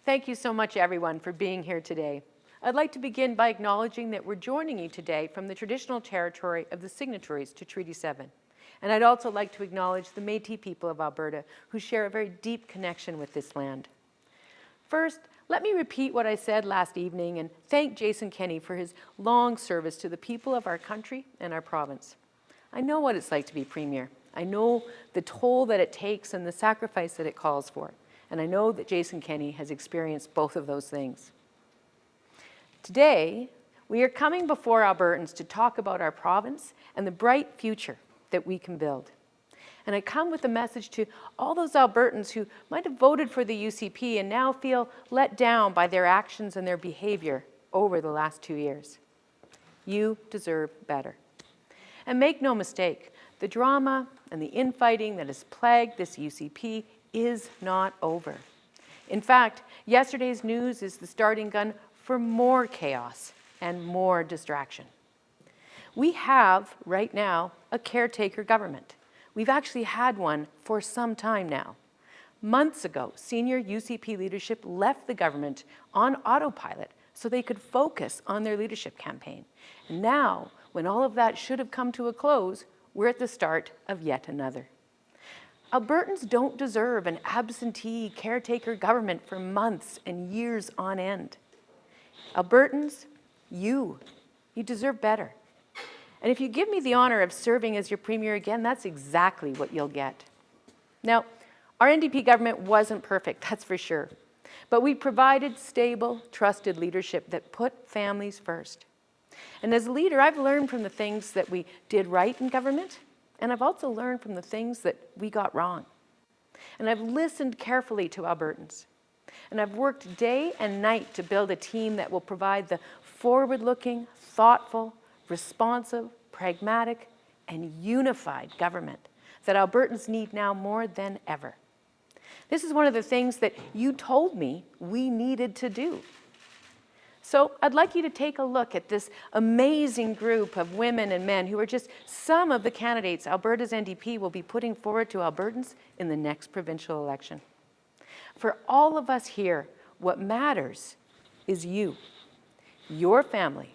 Thank you so much, everyone, for being here today. I'd like to begin by acknowledging that we're joining you today from the traditional territory of the signatories to Treaty 7. And I'd also like to acknowledge the Métis people of Alberta, who share a very deep connection with this land. First, let me repeat what I said last evening and thank Jason Kenney for his long service to the people of our country and our province. I know what it's like to be Premier. I know the toll that it takes and the sacrifice that it calls for. And I know that Jason Kenney has experienced both of those things. Today, we are coming before Albertans to talk about our province and the bright future that we can build. And I come with a message to all those Albertans who might have voted for the UCP and now feel let down by their actions and their behavior over the last 2 years. You deserve better. And make no mistake, the drama and the infighting that has plagued this UCP is not over. In fact, yesterday's news is the starting gun for more chaos and more distraction. We have, right now, a caretaker government. We've actually had one for some time now. Months ago, senior UCP leadership left the government on autopilot so they could focus on their leadership campaign. And now, when all of that should have come to a close, we're at the start of yet another. Albertans don't deserve an absentee caretaker government for months and years on end. Albertans, you deserve better. And if you give me the honor of serving as your Premier again, that's exactly what you'll get. Now, our NDP government wasn't perfect, that's for sure. But we provided stable, trusted leadership that put families first. And as a leader, I've learned from the things that we did right in government, and I've also learned from the things that we got wrong. And I've listened carefully to Albertans. And I've worked day and night to build a team that will provide the forward-looking, thoughtful, responsive, pragmatic, and unified government that Albertans need now more than ever. This is one of the things that you told me we needed to do. So I'd like you to take a look at this amazing group of women and men who are just some of the candidates Alberta's NDP will be putting forward to Albertans in the next provincial election. For all of us here, what matters is you, your family,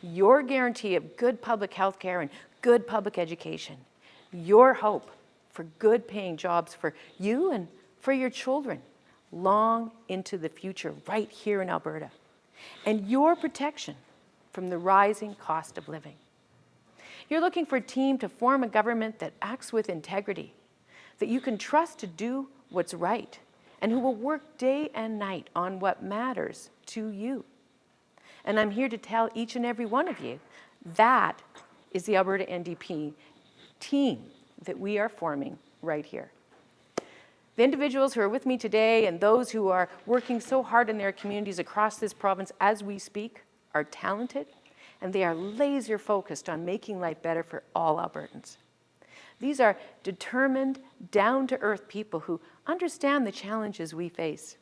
your guarantee of good public health care and good public education, your hope for good paying jobs for you and for your children long into the future right here in Alberta, and your protection from the rising cost of living. You're looking for a team to form a government that acts with integrity, that you can trust to do what's right, and who will work day and night on what matters to you. And I'm here to tell each and every one of you that is the Alberta NDP team that we are forming right here. The individuals who are with me today and those who are working so hard in their communities across this province as we speak are talented, and they are laser focused on making life better for all Albertans. These are determined, down-to-earth people who understand the challenges we face.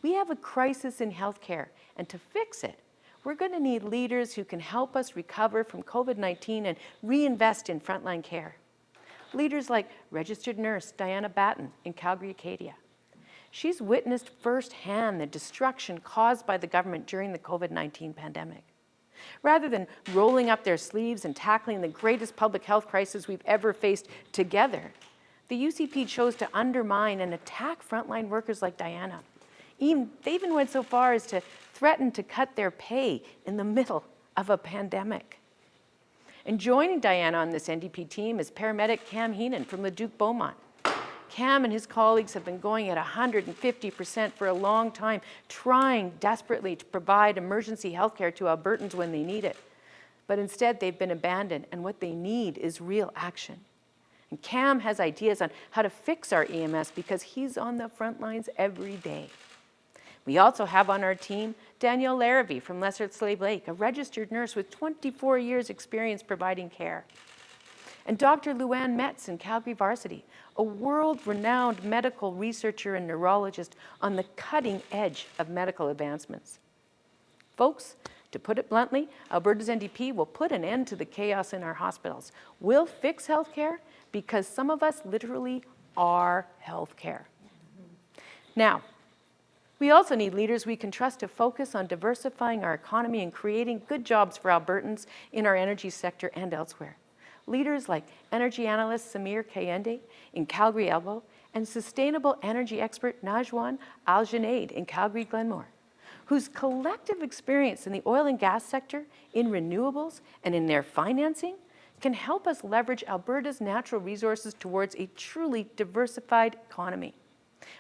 We have a crisis in healthcare, and to fix it, we're going to need leaders who can help us recover from COVID-19 and reinvest in frontline care. Leaders like registered nurse Diana Batten in Calgary, Acadia. She's witnessed firsthand the destruction caused by the government during the COVID-19 pandemic. Rather than rolling up their sleeves and tackling the greatest public health crisis we've ever faced together, the UCP chose to undermine and attack frontline workers like Diana. They even went so far as to threaten to cut their pay in the middle of a pandemic. And joining Diana on this NDP team is paramedic Cam Heenan from Leduc Beaumont. Cam and his colleagues have been going at 150% for a long time, trying desperately to provide emergency health care to Albertans when they need it. But instead, they've been abandoned, and what they need is real action. And Cam has ideas on how to fix our EMS because he's on the front lines every day. We also have on our team Danielle Larrabee from Lesser Slave Lake, a registered nurse with 24 years experience providing care. And Dr. Luann Metz in Calgary Varsity, a world-renowned medical researcher and neurologist on the cutting edge of medical advancements. Folks, to put it bluntly, Alberta's NDP will put an end to the chaos in our hospitals. We'll fix healthcare because some of us literally are healthcare. Now, We also need leaders we can trust to focus on diversifying our economy and creating good jobs for Albertans in our energy sector and elsewhere. Leaders like energy analyst Samir Kayende in Calgary Elbow and sustainable energy expert Najwan Al-Junaid in Calgary Glenmore, whose collective experience in the oil and gas sector, in renewables, and in their financing can help us leverage Alberta's natural resources towards a truly diversified economy,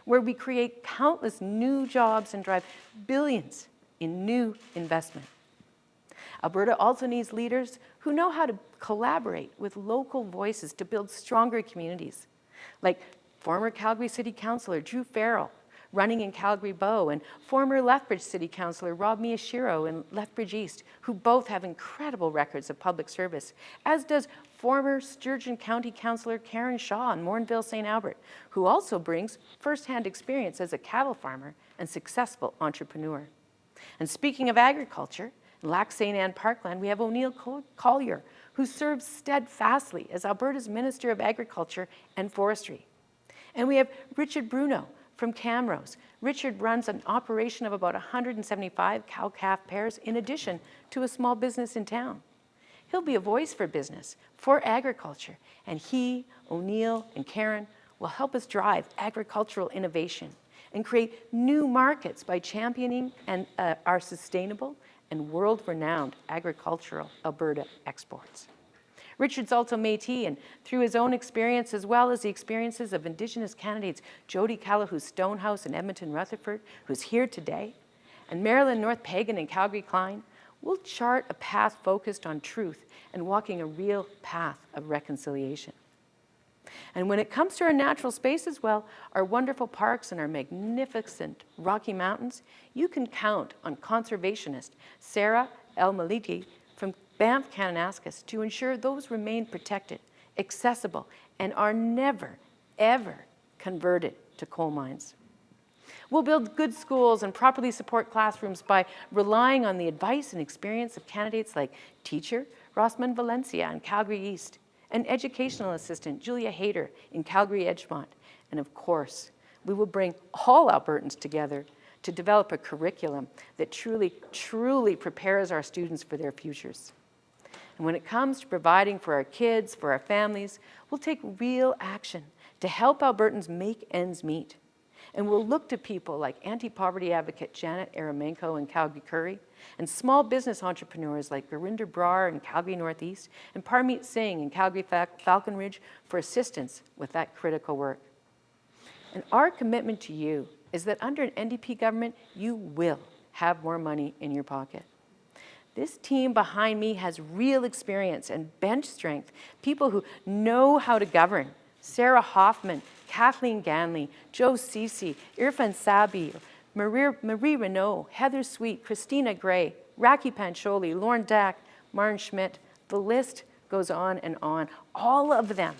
where we create countless new jobs and drive billions in new investment. Alberta also needs leaders who know how to collaborate with local voices to build stronger communities, like former Calgary City Councillor Drew Farrell, running in Calgary Bow, and former Lethbridge City Councillor Rob Miyashiro in Lethbridge East, who both have incredible records of public service, as does former Sturgeon County Councillor Karen Shaw in Morinville St. Albert, who also brings first-hand experience as a cattle farmer and successful entrepreneur. And speaking of agriculture, in Lac St. Anne Parkland, we have O'Neill Collier, who serves steadfastly as Alberta's Minister of Agriculture and Forestry. And we have Richard Bruno from Camrose. Richard runs an operation of about 175 cow-calf pairs in addition to a small business in town. He'll be a voice for business, for agriculture, and he, O'Neill, and Karen will help us drive agricultural innovation and create new markets by championing our sustainable and world-renowned agricultural Alberta exports. Richard's also Métis, and through his own experience, as well as the experiences of Indigenous candidates Jody Callahoo Stonehouse in Edmonton Rutherford, who's here today, and Marilyn North Pagan and Calgary Klein, we'll chart a path focused on truth and walking a real path of reconciliation. And when it comes to our natural spaces, well, our wonderful parks and our magnificent Rocky Mountains, you can count on conservationist Sarah El-Maliki from Banff Kananaskis to ensure those remain protected, accessible, and are never, ever converted to coal mines. We'll build good schools and properly support classrooms by relying on the advice and experience of candidates like teacher Rossman Valencia in Calgary East, and educational assistant Julia Hayter in Calgary Edgemont. And of course, we will bring all Albertans together to develop a curriculum that truly prepares our students for their futures. And when it comes to providing for our kids, for our families, we'll take real action to help Albertans make ends meet. And we'll look to people like anti-poverty advocate Janet Aramenko in Calgary Curry, and small business entrepreneurs like Gurinder Brar in Calgary Northeast, and Parmeet Singh in Calgary Falcon Ridge for assistance with that critical work. And our commitment to you is that under an NDP government, you will have more money in your pocket. This team behind me has real experience and bench strength, people who know how to govern. Sarah Hoffman, Kathleen Ganley, Joe Cece, Irfan Sabi, Marie Renault, Heather Sweet, Christina Gray, Raki Pancholi, Lauren Dack, Martin Schmidt. The list goes on and on. All of them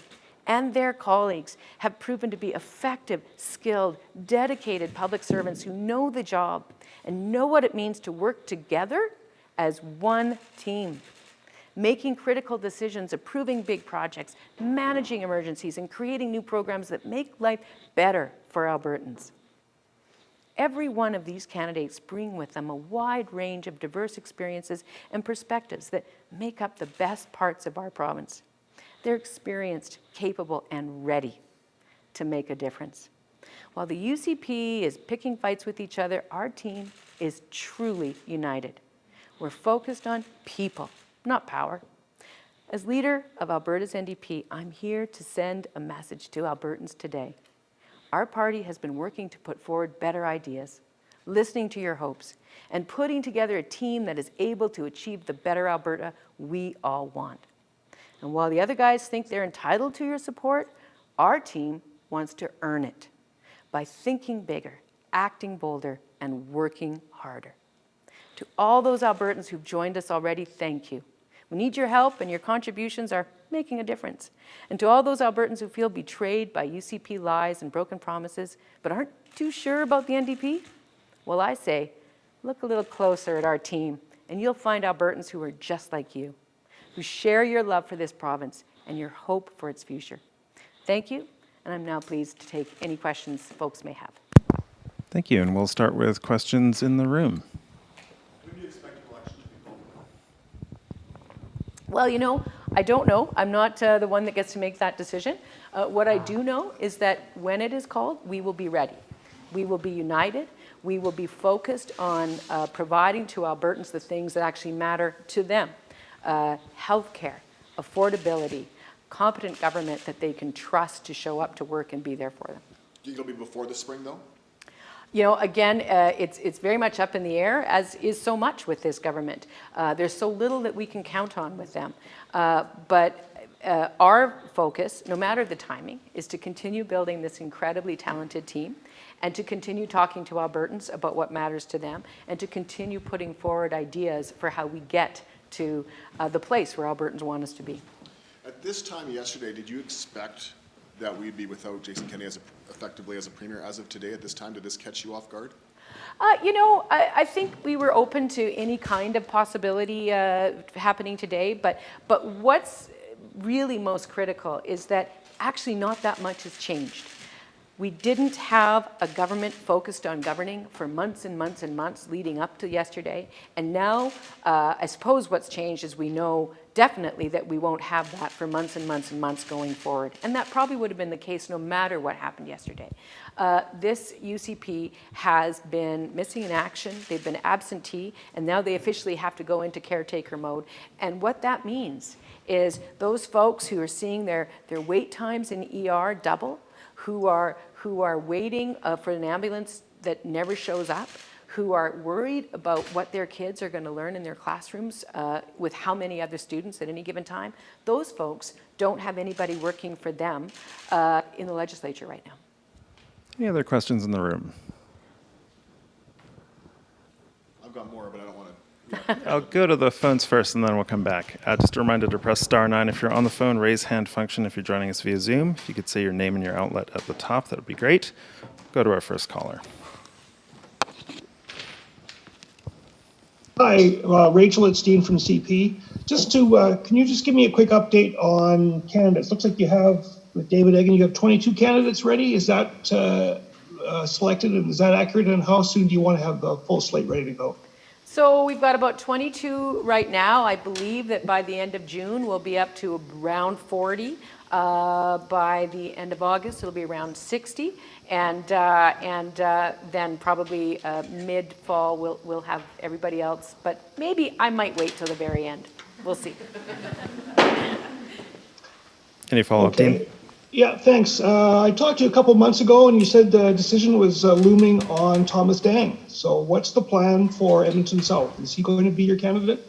and their colleagues have proven to be effective, skilled, dedicated public servants who know the job and know what it means to work together as one team, making critical decisions, approving big projects, managing emergencies, and creating new programs that make life better for Albertans. Every one of these candidates bring with them a wide range of diverse experiences and perspectives that make up the best parts of our province. They're experienced, capable, and ready to make a difference. While the UCP is picking fights with each other, our team is truly united. We're focused on people, not power. As leader of Alberta's NDP, I'm here to send a message to Albertans today. Our party has been working to put forward better ideas, listening to your hopes, and putting together a team that is able to achieve the better Alberta we all want. And while the other guys think they're entitled to your support, our team wants to earn it by thinking bigger, acting bolder, and working harder. To all those Albertans who've joined us already, thank you. We need your help, and your contributions are making a difference. And to all those Albertans who feel betrayed by UCP lies and broken promises, but aren't too sure about the NDP, well, I say, look a little closer at our team, and you'll find Albertans who are just like you, who share your love for this province and your hope for its future. Thank you, and I'm now pleased to take any questions folks may have. Thank you, and we'll start with questions in the room. When do you expect the election to be called? Well, you know, I don't know. I'm not the one that gets to make that decision. What I do know is that when it is called, we will be ready. We will be united. We will be focused on providing to Albertans the things that actually matter to them. Healthcare, affordability, competent government that they can trust to show up to work and be there for them. Do you think it'll be before the spring, though? You know, again, it's very much up in the air, as is so much with this government. There's so little that we can count on with them. But our focus, no matter the timing, is to continue building this incredibly talented team and to continue talking to Albertans about what matters to them and to continue putting forward ideas for how we get to the place where Albertans want us to be. At this time yesterday, did you expect that we'd be without Jason Kenney effectively as a premier as of today at this time? Did this catch you off guard? You know, I think we were open to any kind of possibility happening today, but what's really most critical is that actually not that much has changed. We didn't have a government focused on governing for months and months and months leading up to yesterday. And now, I suppose what's changed is we know definitely that we won't have that for months and months and months going forward. And that probably would have been the case no matter what happened yesterday. This UCP has been missing in action. They've been absentee, and now they officially have to go into caretaker mode. And what that means is those folks who are seeing their wait times in ER double, who are waiting for an ambulance that never shows up, who are worried about what their kids are going to learn in their classrooms with how many other students at any given time, those folks don't have anybody working for them in the legislature right now. Any other questions in the room? I've got more, but I don't want to. I'll go to the phones first and then we'll come back. Just a reminder to press *9 if you're on the phone, raise hand function if you're joining us via Zoom. If you could say your name and your outlet at the top, that would be great. Go to our first caller. Hi, Rachel, it's Dean from CP. Can you just give me a quick update on candidates? Looks like you have, with David Eggen, you have 22 candidates ready. Is that selected, and is that accurate? And how soon do you want to have the full slate ready to go? So we've got about 22 right now. I believe that by the end of June, we'll be up to around 40. By the end of August, it'll be around 60. And then probably mid-fall, we'll have everybody else. But maybe I might wait till the very end. We'll see. Any follow-up, Dean? Yeah, thanks. I talked to you a couple months ago, and you said the decision was looming on Thomas Dang. So what's the plan for Edmonton South? Is he going to be your candidate?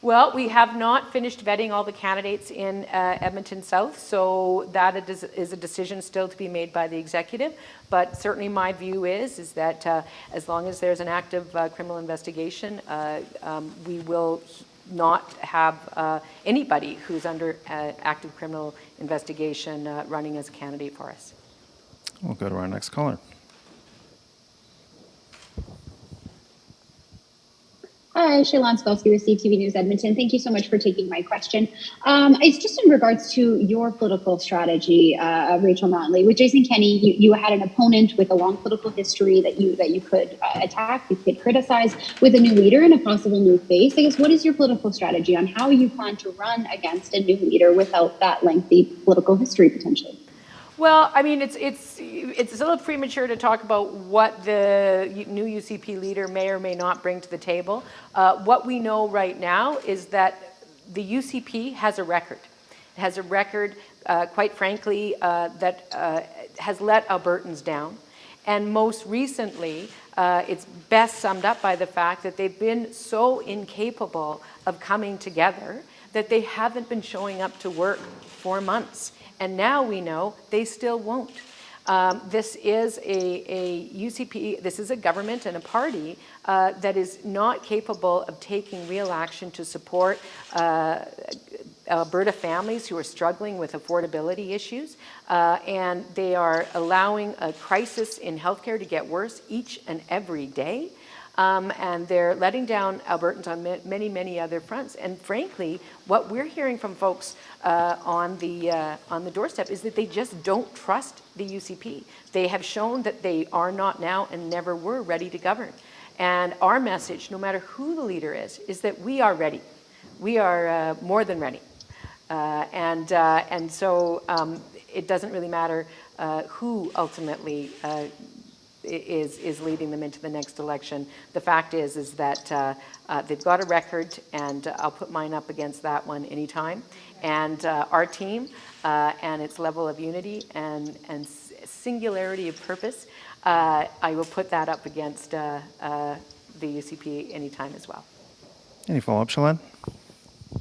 Well, we have not finished vetting all the candidates in Edmonton South, so that is a decision still to be made by the executive. But certainly my view is that as long as there's an active criminal investigation, we will not have anybody who's under active criminal investigation running as a candidate for us. We'll go to our next caller. Hi, Shailon Skolsky with CTV News Edmonton. Thank you so much for taking my question. It's just in regards to your political strategy, Rachel Notley. With Jason Kenney, you had an opponent with a long political history that you could attack, you could criticize. With a new leader and a possible new face, I guess, what is your political strategy on how you plan to run against a new leader without that lengthy political history potentially? Well, I mean, it's a little premature to talk about what the new UCP leader may or may not bring to the table. What we know right now is that the UCP has a record. It has a record, quite frankly, that has let Albertans down. And most recently, it's best summed up by the fact that they've been so incapable of coming together that they haven't been showing up to work for months. And now we know they still won't. This is a UCP, this is a government and a party that is not capable of taking real action to support Alberta families who are struggling with affordability issues. And they are allowing a crisis in healthcare to get worse each and every day. And they're letting down Albertans on many, many other fronts. And frankly, what we're hearing from folks on the doorstep is that they just don't trust the UCP. They have shown that they are not now and never were ready to govern. And our message, no matter who the leader is that we are ready. We are more than ready. And so it doesn't really matter who ultimately is leading them into the next election. The fact is that they've got a record, and I'll put mine up against that one anytime. And our team and its level of unity and singularity of purpose, I will put that up against the UCP anytime as well. Any follow-up, Shalane?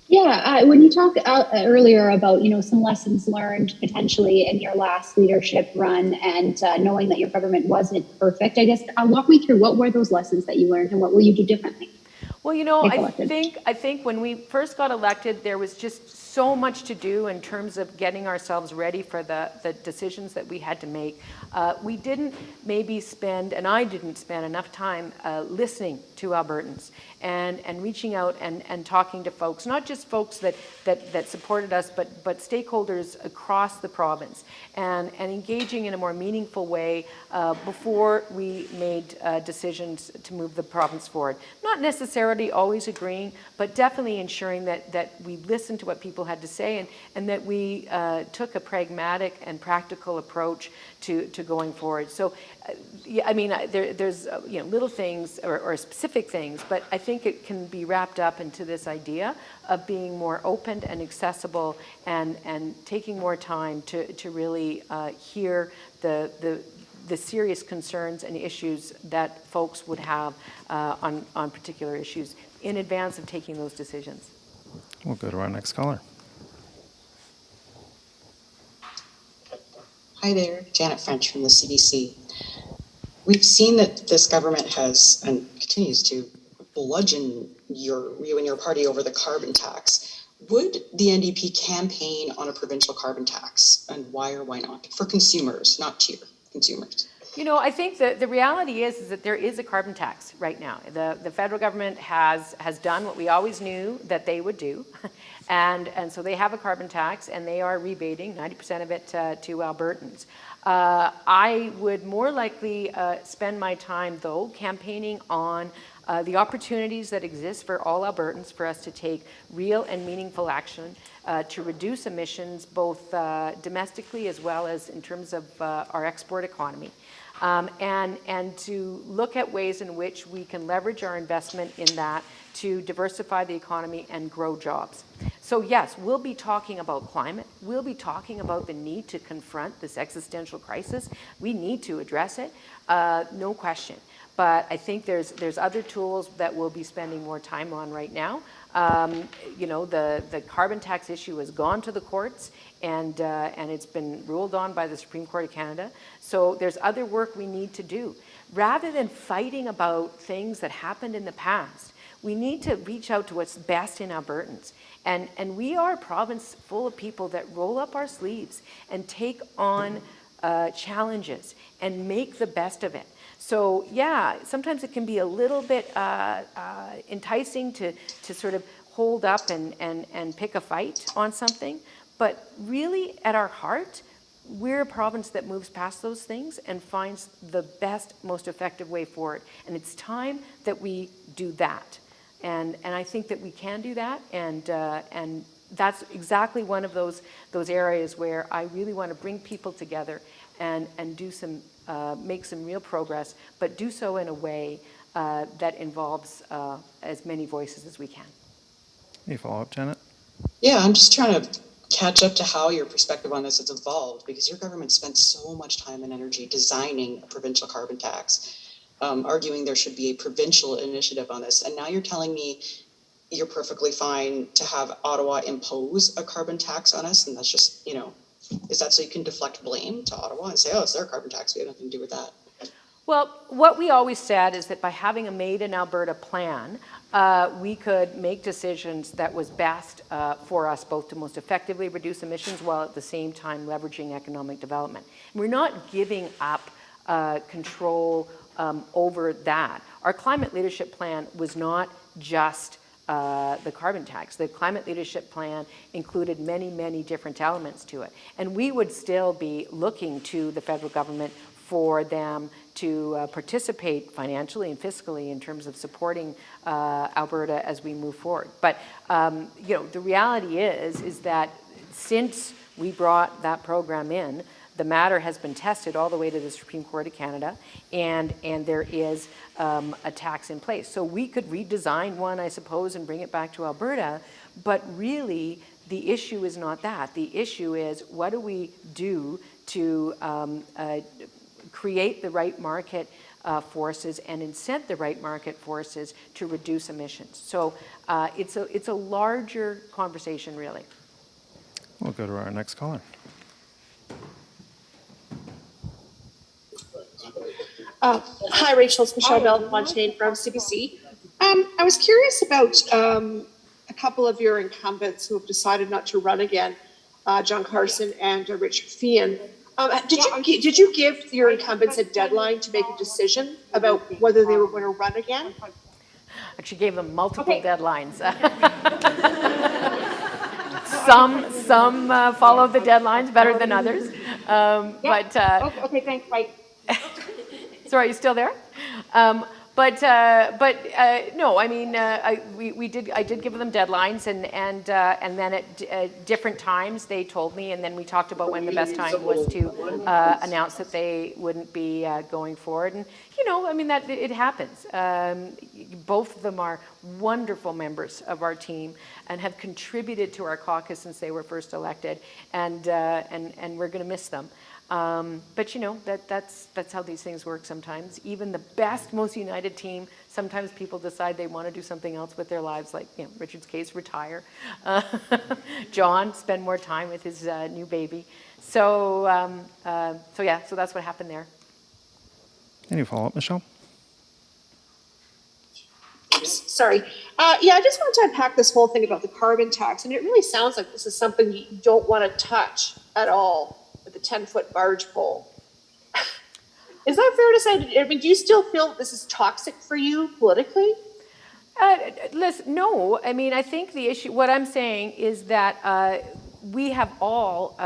Yeah, when you talked earlier about, some lessons learned potentially in your last leadership run and knowing that your government wasn't perfect, I guess, walk me through what were those lessons that you learned and what will you do differently? Well, I think when we first got elected, there was just so much to do in terms of getting ourselves ready for the decisions that we had to make. We didn't maybe spend, and I didn't spend enough time listening to Albertans and reaching out and talking to folks, not just folks that supported us, but stakeholders across the province, and engaging in a more meaningful way before we made decisions to move the province forward. Not necessarily always agreeing, but definitely ensuring that we listened to what people had to say and that we took a pragmatic and practical approach to going forward. So, there's little things or specific things, but I think it can be wrapped up into this idea of being more open and accessible and taking more time to really hear the serious concerns and issues that folks would have on particular issues in advance of taking those decisions. We'll go to our next caller. Hi there, Janet French from the CDC. We've seen that this government has and continues to bludgeon you and your party over the carbon tax. Would the NDP campaign on a provincial carbon tax, and why or why not? For consumers, not tier consumers. I think that the reality is that there is a carbon tax right now. The federal government has done what we always knew that they would do. And so they have a carbon tax, and they are rebating 90% of it to Albertans. I would more likely spend my time, though, campaigning on the opportunities that exist for all Albertans for us to take real and meaningful action to reduce emissions, both domestically as well as in terms of our export economy. And to look at ways in which we can leverage our investment in that to diversify the economy and grow jobs. So yes, we'll be talking about climate. We'll be talking about the need to confront this existential crisis. We need to address it, no question. But I think there's other tools that we'll be spending more time on right now. The carbon tax issue has gone to the courts, and it's been ruled on by the Supreme Court of Canada. So there's other work we need to do. Rather than fighting about things that happened in the past, we need to reach out to what's best in Albertans. And we are a province full of people that roll up our sleeves and take on challenges and make the best of it. So yeah, sometimes it can be a little bit enticing to sort of hold up and pick a fight on something. But really, at our heart, we're a province that moves past those things and finds the best, most effective way forward. And it's time that we do that. And I think that we can do that. And that's exactly one of those areas where I really want to bring people together and do some make some real progress, but do so in a way that involves as many voices as we can. Any follow-up, Janet? Yeah, I'm just trying to catch up to how your perspective on this has evolved, because your government spent so much time and energy designing a provincial carbon tax, arguing there should be a provincial initiative on this. And now you're telling me you're perfectly fine to have Ottawa impose a carbon tax on us. And that's just, is that so you can deflect blame to Ottawa and say, oh, it's their carbon tax, we have nothing to do with that? Well, what we always said is that by having a Made in Alberta plan, we could make decisions that was best for us both to most effectively reduce emissions while at the same time leveraging economic development. We're not giving up control over that. Our climate leadership plan was not just the carbon tax. The climate leadership plan included many, many different elements to it. And we would still be looking to the federal government for them to participate financially and fiscally in terms of supporting Alberta as we move forward. But the reality is that since we brought that program in, the matter has been tested all the way to the Supreme Court of Canada, and there is a tax in place. So we could redesign one, I suppose, and bring it back to Alberta, but really the issue is not that. The issue is, what do we do to create the right market forces and incent the right market forces to reduce emissions? So it's a larger conversation, really. We'll go to our next caller. Hi, Rachel. It's Michelle Bellefontaine from CBC. I was curious about a couple of your incumbents who have decided not to run again, John Carson and Richard Feehan. Did you give your incumbents a deadline to make a decision about whether they were going to run again? Actually gave them multiple deadlines. Some followed the deadlines better than others. Okay, thanks. Bye. Sorry, are you still there? No, I mean, I did give them deadlines, and then at different times they told me, and then we talked about when the best time was to announce that they wouldn't be going forward. And I mean, that it happens. Both of them are wonderful members of our team and have contributed to our caucus since they were first elected, and we're going to miss them. But that's how these things work sometimes. Even the best, most united team, sometimes people decide they want to do something else with their lives, like Richard's case, retire. John, spend more time with his new baby. So that's what happened there. Any follow-up, Michelle? Oops, sorry. I just wanted to unpack this whole thing about the carbon tax, and it really sounds like this is something you don't want to touch at all. With a 10-foot barge pole. Is that fair to say? I mean, do you still feel this is toxic for you politically? Listen, no. I mean, I think the issue, what I'm saying is that we have all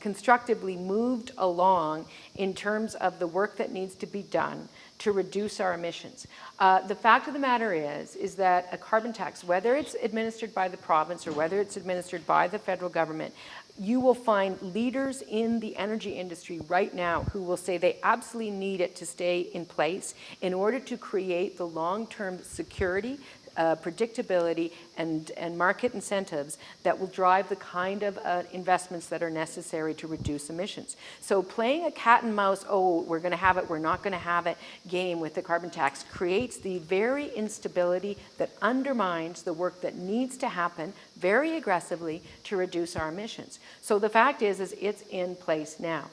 constructively moved along in terms of the work that needs to be done to reduce our emissions. The fact of the matter is that a carbon tax, whether it's administered by the province or whether it's administered by the federal government, you will find leaders in the energy industry right now who will say they absolutely need it to stay in place in order to create the long-term security, predictability, and market incentives that will drive the kind of investments that are necessary to reduce emissions. So playing a cat and mouse, we're going to have it, we're not going to have it game with the carbon tax creates the very instability that undermines the work that needs to happen very aggressively to reduce our emissions. So the fact is it's in place now.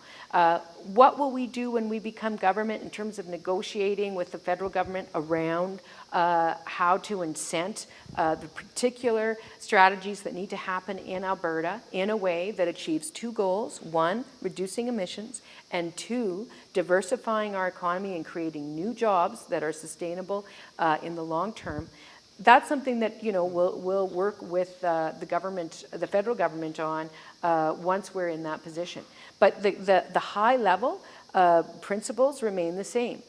What will we do when we become government in terms of negotiating with the federal government around how to incent the particular strategies that need to happen in Alberta in a way that achieves two goals: one, reducing emissions, and two, diversifying our economy and creating new jobs that are sustainable in the long term? That's something that we'll work with the government, the federal government, on once we're in that position. But the high level principles remain the same.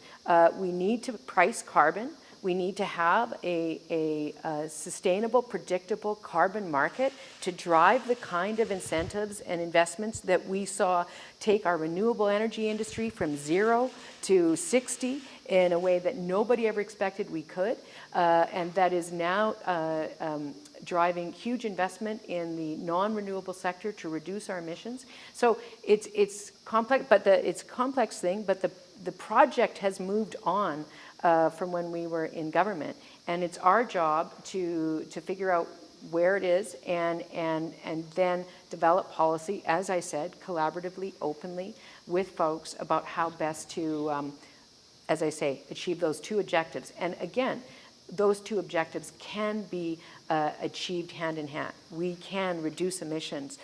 We need to price carbon. We need to have a sustainable, predictable carbon market to drive the kind of incentives and investments that we saw take our renewable energy industry from 0 to 60 in a way that nobody ever expected we could, and that is now driving huge investment in the non-renewable sector to reduce our emissions. So it's complex, but it's a complex thing, but the project has moved on from when we were in government, and it's our job to figure out where it is and then develop policy, as I said, collaboratively, openly with folks about how best to, as I say, achieve those two objectives. And again, those two objectives can be achieved hand in hand. We can reduce emissions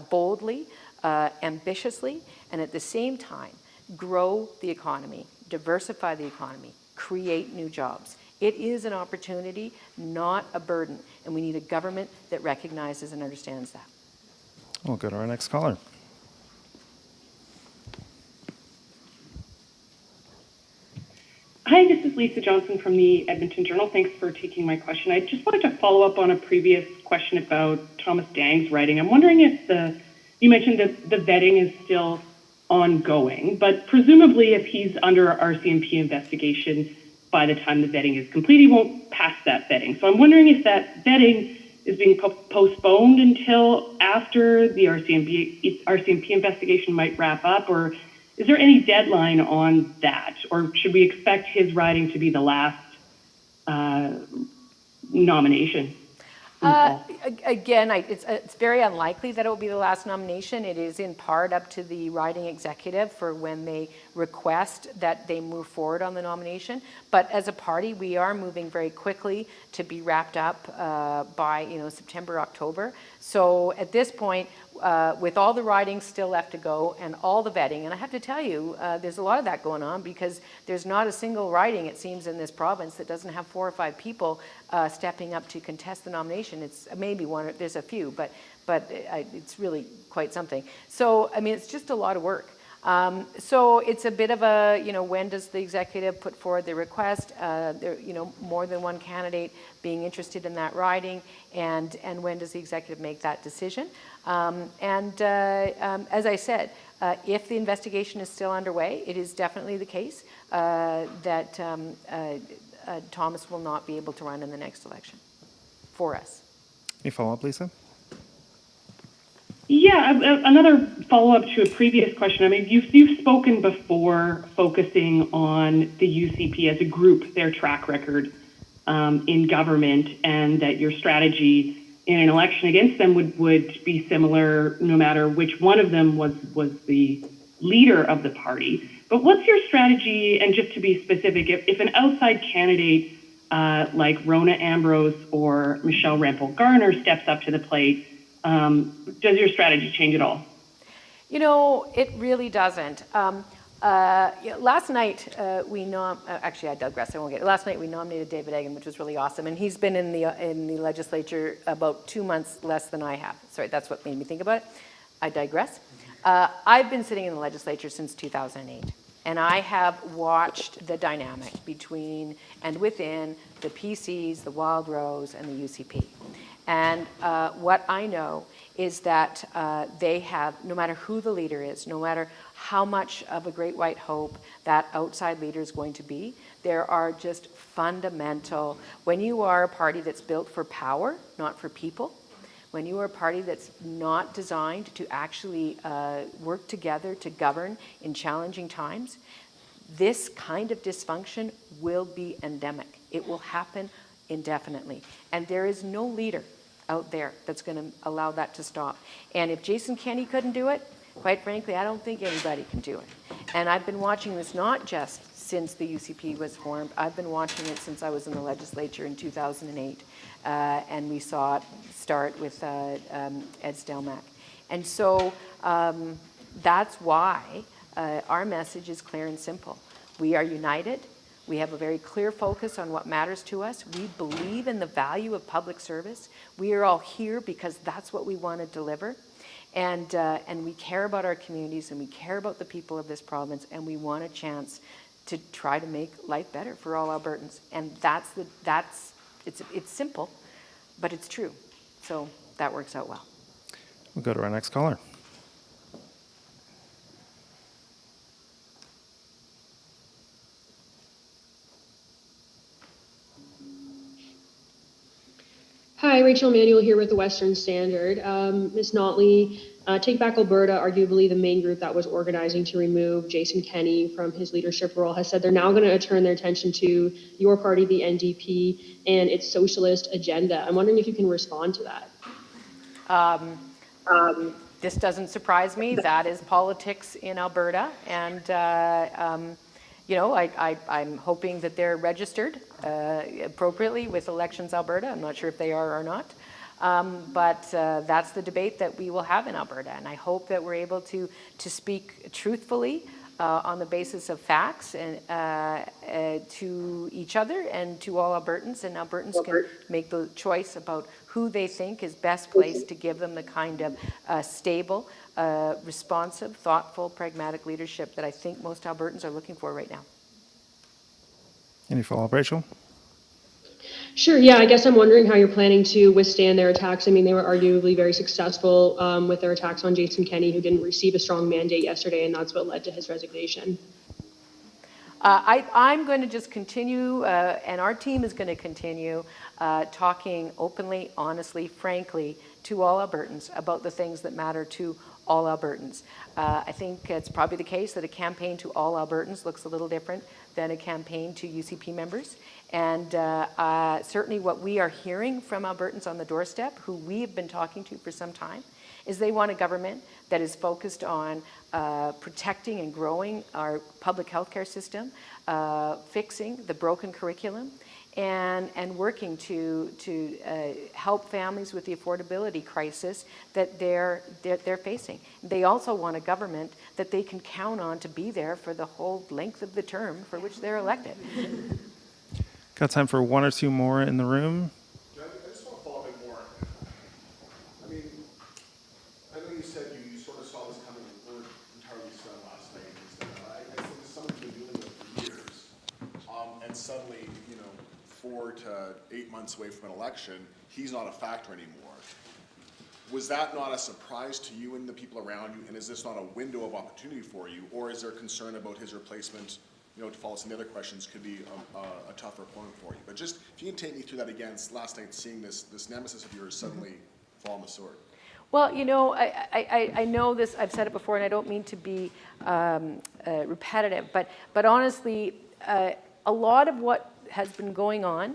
boldly, ambitiously, and at the same time grow the economy, diversify the economy, create new jobs. It is an opportunity, not a burden, and we need a government that recognizes and understands that. We'll go to our next caller. Hi, this is Lisa Johnson from the Edmonton Journal. Thanks for taking my question. I just wanted to follow up on a previous question about Thomas Dang's writing. I'm wondering if you mentioned that the vetting is still ongoing, but presumably if he's under RCMP investigation by the time the vetting is complete, he won't pass that vetting. So I'm wondering if that vetting is being postponed until after the RCMP investigation might wrap up, or is there any deadline on that, or should we expect his writing to be the last nomination? Again, it's very unlikely that it will be the last nomination. It is in part up to the riding executive for when they request that they move forward on the nomination. But as a party, we are moving very quickly to be wrapped up by September, October. So at this point, with all the riding still left to go and all the vetting, and I have to tell you, there's a lot of that going on because there's not a single riding, it seems, in this province that doesn't have 4 or 5 people stepping up to contest the nomination. It's maybe one, there's a few, but it's really quite something. So, I mean, it's just a lot of work. So it's a bit of a, when does the executive put forward the request? There, more than one candidate being interested in that riding, and when does the executive make that decision? As I said, if the investigation is still underway, it is definitely the case that Thomas will not be able to run in the next election for us. Any follow-up, Lisa? Yeah, another follow-up to a previous question. I mean, you've spoken before focusing on the UCP as a group, their track record in government, and that your strategy in an election against them would be similar no matter which one of them was the leader of the party. But what's your strategy, and just to be specific, if an outside candidate like Rona Ambrose or Michelle Rempel-Garner steps up to the plate, does your strategy change at all? It really doesn't. Last night actually I digress. I won't get it. Last night we nominated David Eggen, which was really awesome, and he's been in the legislature about 2 months less than I have. Sorry, that's what made me think about it. I digress. I've been sitting in the legislature since 2008, and I have watched the dynamic between and within the PCs, the Wild Rose, and the UCP. And what I know is that they have, no matter who the leader is, no matter how much of a great white hope that outside leader is going to be, there are just fundamental, when you are a party that's built for power, not for people, when you are a party that's not designed to actually work together to govern in challenging times, this kind of dysfunction will be endemic. It will happen indefinitely. And there is no leader out there that's going to allow that to stop. And if Jason Kenney couldn't do it, quite frankly, I don't think anybody can do it. And I've been watching this not just since the UCP was formed. I've been watching it since I was in the legislature in 2008. And we saw it start with Ed Stelmach. And so that's why our message is clear and simple. We are united. We have a very clear focus on what matters to us. We believe in the value of public service. We are all here because that's what we want to deliver. And we care about our communities, and we care about the people of this province, and we want a chance to try to make life better for all Albertans. And it's simple, but it's true. So that works out well. We'll go to our next caller. Hi, Rachel Manuel here with the Western Standard. Ms. Notley, Take Back Alberta, arguably the main group that was organizing to remove Jason Kenney from his leadership role, has said they're now going to turn their attention to your party, the NDP, and its socialist agenda. I'm wondering if you can respond to that. This doesn't surprise me. That is politics in Alberta, and I'm hoping that they're registered appropriately with Elections Alberta. I'm not sure if they are or not, but that's the debate that we will have in Alberta, and I hope that we're able to speak truthfully on the basis of facts and to each other and to all Albertans, and Albertans can make the choice about who they think is best placed to give them the kind of stable, responsive, thoughtful, pragmatic leadership that I think most Albertans are looking for right now. Any follow-up, Rachel? Sure. Yeah, I guess I'm wondering how you're planning to withstand their attacks. I mean, they were arguably very successful with their attacks on Jason Kenney, who didn't receive a strong mandate yesterday, and that's what led to his resignation. I'm going to just continue, and our team is going to continue talking openly, honestly, frankly, to all Albertans about the things that matter to all Albertans. I think it's probably the case that a campaign to all Albertans looks a little different than a campaign to UCP members. And certainly what we are hearing from Albertans on the doorstep, who we have been talking to for some time, is they want a government that is focused on protecting and growing our public healthcare system, fixing the broken curriculum, and working to help families with the affordability crisis that they're facing. They also want a government that they can count on to be there for the whole length of the term for which they're elected. Got time for one or two more in the room? I just want to follow up a bit more. I mean, I know you said you sort of saw this coming and weren't entirely stunned last night. I think this is someone who's been dealing with it for years. And suddenly, 4 to 8 months away from an election, he's not a factor anymore. Was that not a surprise to you and the people around you? And is this not a window of opportunity for you? Or is there concern about his replacement? To follow some of the other questions could be a tougher opponent for you. But just, if you can take me through that again, last night seeing this nemesis of yours suddenly fall on the sword. Well, I know this, I've said it before, and I don't mean to be repetitive, but honestly, a lot of what has been going on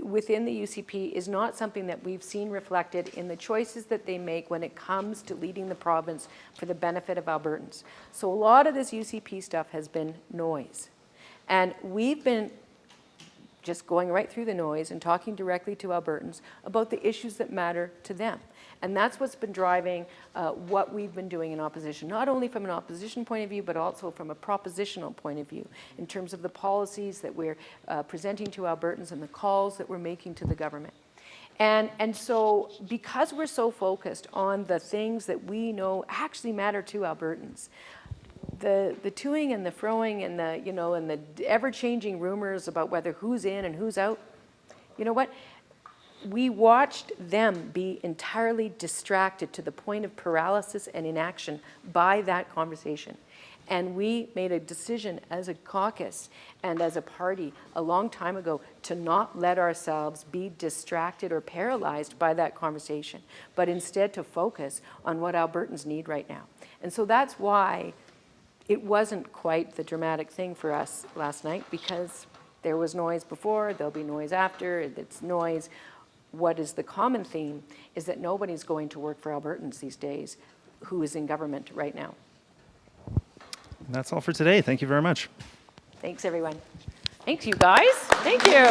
within the UCP is not something that we've seen reflected in the choices that they make when it comes to leading the province for the benefit of Albertans. So a lot of this UCP stuff has been noise. And we've been just going right through the noise and talking directly to Albertans about the issues that matter to them. And that's what's been driving what we've been doing in opposition, not only from an opposition point of view, but also from a propositional point of view, in terms of the policies that we're presenting to Albertans and the calls that we're making to the government. And so because we're so focused on the things that we know actually matter to Albertans, the toing and the froing and the ever-changing rumors about whether who's in and who's out, you know what? We watched them be entirely distracted to the point of paralysis and inaction by that conversation. And we made a decision as a caucus and as a party a long time ago to not let ourselves be distracted or paralyzed by that conversation, but instead to focus on what Albertans need right now. And so that's why it wasn't quite the dramatic thing for us last night, because there was noise before, there'll be noise after, it's noise. What is the common theme is that nobody's going to work for Albertans these days who is in government right now. And that's all for today. Thank you very much. Thanks, everyone. Thanks, you guys. Thank you.